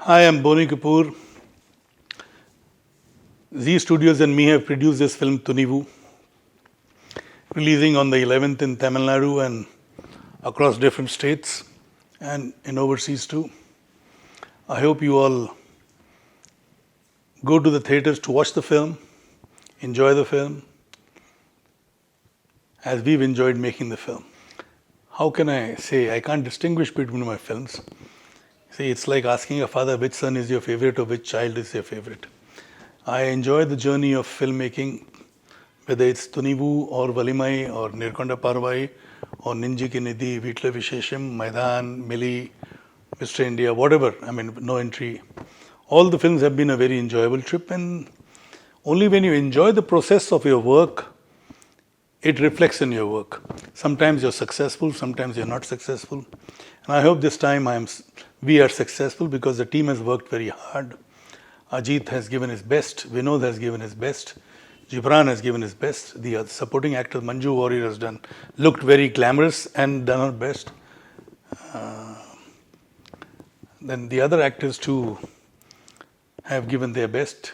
Hi, I'm Boni Kapoor. Z Studios and me have produced this film Tunivu, releasing on the 11th in Tamil Nadu and across different states and in overseas too. I hope you all go to the theaters to watch the film, enjoy the film, as we've enjoyed making the film. How can I say? I can't distinguish between my films. See, it's like asking a father which son is your favorite or which child is your favorite. I enjoy the journey of filmmaking, whether it's Tunivu or Valimai or Nirkonda Parvai or Ninji Ki Nidhi, Vitla Vishesham, Maidan, Mili, Mr. India, whatever, No Entry. All the films have been a very enjoyable trip, and only when you enjoy the process of your work, it reflects in your work. Sometimes you're successful, sometimes you're not successful. And I hope this time we are successful because the team has worked very hard. Ajit has given his best, Vinod has given his best, Gibran has given his best, the supporting actor Manju Warrior has looked very glamorous and done her best. Then the other actors too have given their best.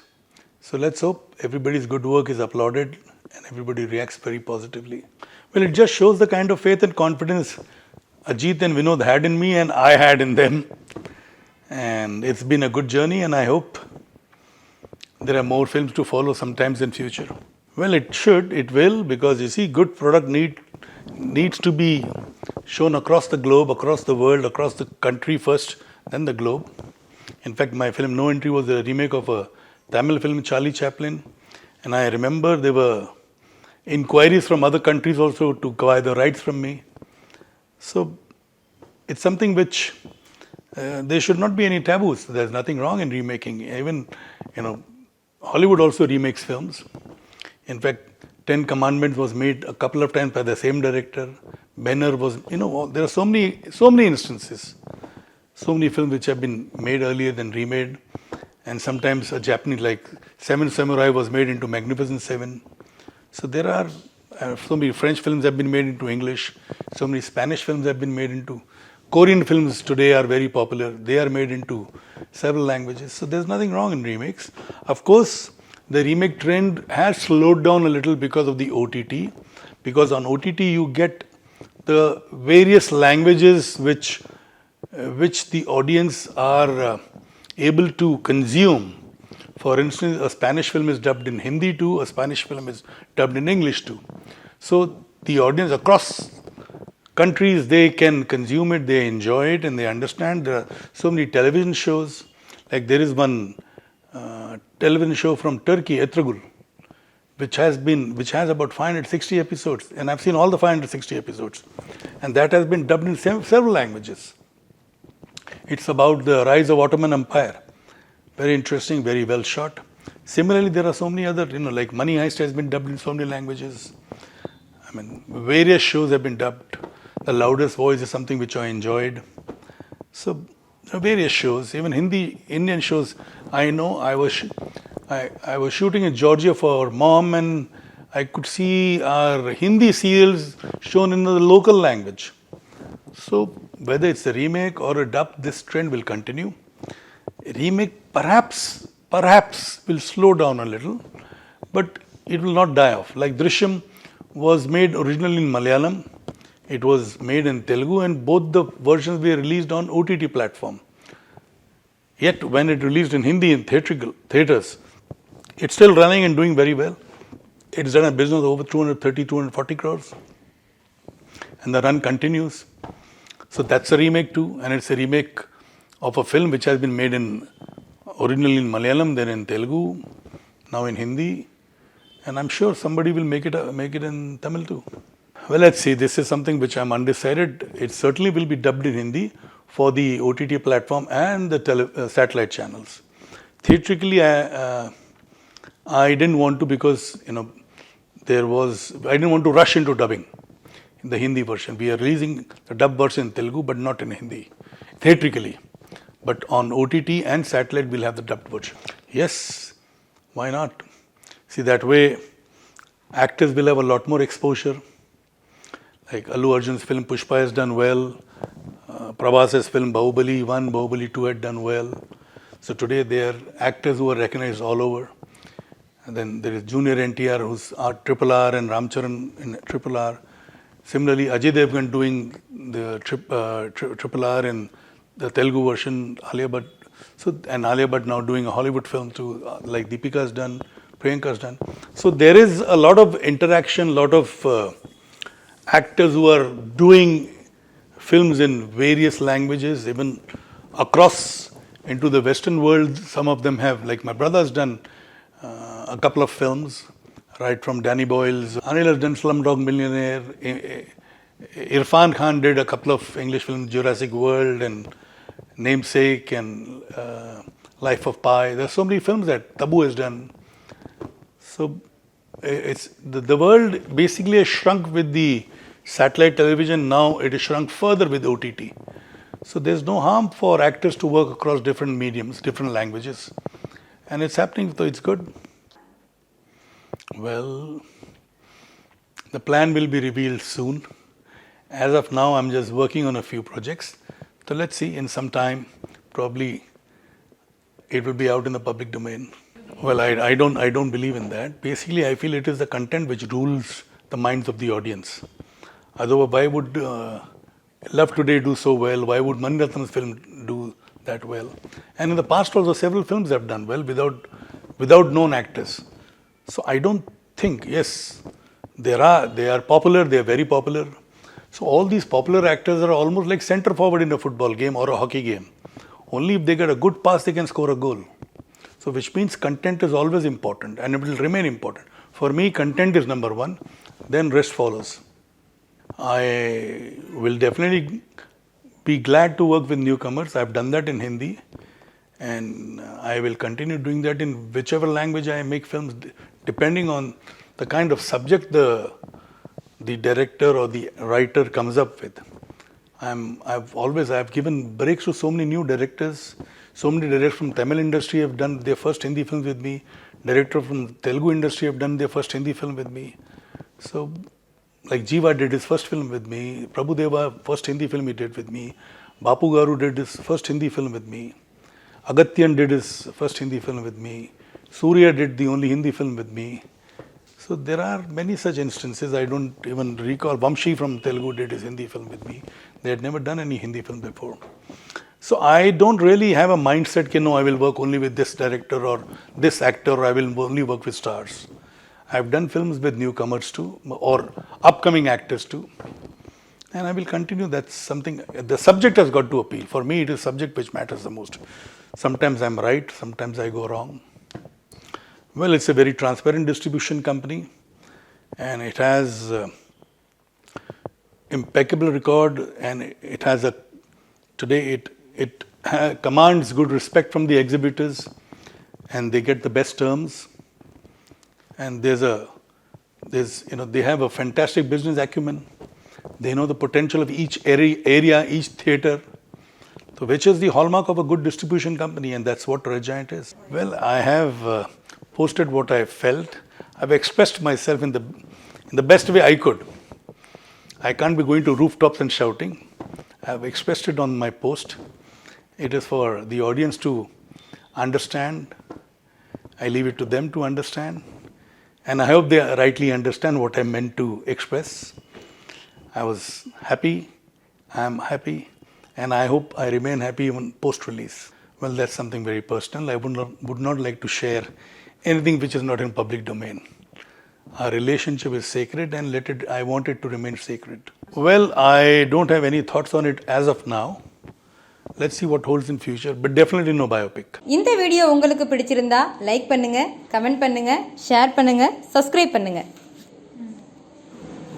So let's hope everybody's good work is applauded and everybody reacts very positively. Well, it just shows the kind of faith and confidence Ajit and Vinod had in me and I had in them. And it's been a good journey, and I hope there are more films to follow sometimes in future. Well, it will, because you see, good product needs to be shown across the globe, across the world, across the country first, then the globe. In fact, my film No Entry was a remake of a Tamil film, Charlie Chaplin, and I remember there were inquiries from other countries also to acquire the rights from me. So it's something which there should not be any taboos. There's nothing wrong in remaking. Even, Hollywood also remakes films. In fact, Ten Commandments was made a couple of times by the same director. Banner was, there are so many instances. So many films which have been made earlier than remade. And sometimes a Japanese, like Seven Samurai was made into Magnificent Seven. So there are so many French films have been made into English. So many Spanish films have been made into Korean films today are very popular. They are made into several languages. So there's nothing wrong in remakes. Of course, the remake trend has slowed down a little because of the OTT. Because on OTT you get the various languages which the audience are able to consume. For instance, a Spanish film is dubbed in Hindi too, a Spanish film is dubbed in English too. So the audience across countries, they can consume it, they enjoy it, and they understand. There are so many television shows. Like there is one television show from Turkey, Etragul, which has about 560 episodes, and I've seen all the 560 episodes, and that has been dubbed in several languages. It's about the rise of Ottoman Empire. Very interesting, very well shot. Similarly, there are so many other, like Money Heist has been dubbed in so many languages. Various shows have been dubbed. The Loudest Voice is something which I enjoyed. So, various shows, even Indian shows. I know I was shooting in Georgia for Mom, and I could see our Hindi serials shown in the local language. So, whether it's a remake or a dub, this trend will continue. Remake perhaps will slow down a little, but it will not die off. Like Drishyam was made originally in Malayalam. It was made in Telugu, and both the versions were released on OTT platform. Yet when it released in Hindi in theaters, it's still running and doing very well. It's done a business of over 230, 240 crores. And the run continues. So that's a remake too, and it's a remake of a film which has been made originally in Malayalam, then in Telugu, now in Hindi, and I'm sure somebody will make it in Tamil too. Well, let's see. This is something which I'm undecided. It certainly will be dubbed in Hindi for the OTT platform and the satellite channels. Theatrically, I didn't want to, because I didn't want to rush into dubbing in the Hindi version. We are releasing the dub version in Telugu, but not in Hindi, theatrically. But on OTT and satellite, we'll have the dubbed version. Yes, why not? See, that way, actors will have a lot more exposure. Like Allu Arjun's film Pushpa has done well. Prabhas's film Bahubali 1, Bahubali 2 had done well. So today they are actors who are recognized all over. And then there is Junior NTR, who's Triple R, and Ramcharan in Triple R. Similarly, Ajay Devgan doing the Triple R in the Telugu version, Alia Bhatt. So, and Alia Bhatt now doing a Hollywood film too, like Deepika has done, Priyanka has done. So there is a lot of interaction, a lot of actors who are doing films in various languages, even across into the Western world. Some of them have, like my brother has done a couple of films, right from Danny Boyle's. Anil has done Slumdog Millionaire. Irfan Khan did a couple of English films, Jurassic World and Namesake and Life of Pi. There are so many films that Tabu has done. So it's the world basically has shrunk with the satellite television. Now it is shrunk further with OTT. So there's no harm for actors to work across different mediums, different languages. And it's happening, so it's good. Well, the plan will be revealed soon. As of now, I'm just working on a few projects. So let's see, in some time, probably it will be out in the public domain. Well, I don't believe in that. Basically, I feel it is the content which rules the minds of the audience. Otherwise, why would Love Today do so well? Why would Mani Ratnam's film do that well? And in the past also, several films have done well without known actors. So I don't think, yes, they are popular, they are very popular. So all these popular actors are almost like centre forward in a football game or a hockey game. Only if they get a good pass, they can score a goal. So which means content is always important and it will remain important. For me, content is number one, then rest follows. I will definitely be glad to work with newcomers. I've done that in Hindi and I will continue doing that in whichever language I make films, depending on the kind of subject the director or the writer comes up with. I've given breaks to so many new directors. So many directors from Tamil industry have done their first Hindi films with me. Directors from Telugu industry have done their first Hindi film with me. So, like Jiva did his first film with me. Prabhu Deva, first Hindi film he did with me. Bapu Garu did his first Hindi film with me. Agatyan did his first Hindi film with me. Surya did the only Hindi film with me. So there are many such instances. I don't even recall. Vamshi from Telugu did his Hindi film with me. They had never done any Hindi film before. So I don't really have a mindset that no, I will work only with this director or this actor, or I will only work with stars. I've done films with newcomers too, or upcoming actors too. And I will continue. That's something, the subject has got to appeal. For me, it is subject which matters the most. Sometimes I'm right, sometimes I go wrong. Well, it's a very transparent distribution company and it has impeccable record, and it has today it commands good respect from the exhibitors and they get the best terms. And they have a fantastic business acumen. They know the potential of each area, each theatre. So which is the hallmark of a good distribution company, and that's what Red Giant is. Well, I have posted what I felt. I've expressed myself in the best way I could. I can't be going to rooftops and shouting. I've expressed it on my post. It is for the audience to understand. I leave it to them to understand. And I hope they rightly understand what I meant to express. I was happy, I am happy, and I hope I remain happy even post-release. Well, that's something very personal. I would not like to share anything which is not in public domain. Our relationship is sacred and I want it to remain sacred. Well, I don't have any thoughts on it as of now. Let's see what holds in future, but definitely no biopic. இந்த video உங்களுக்கு பிடிச்சிருந்தா like பண்ணுங்க, comment பண்ணுங்க, share பண்ணுங்க, subscribe பண்ணுங்க.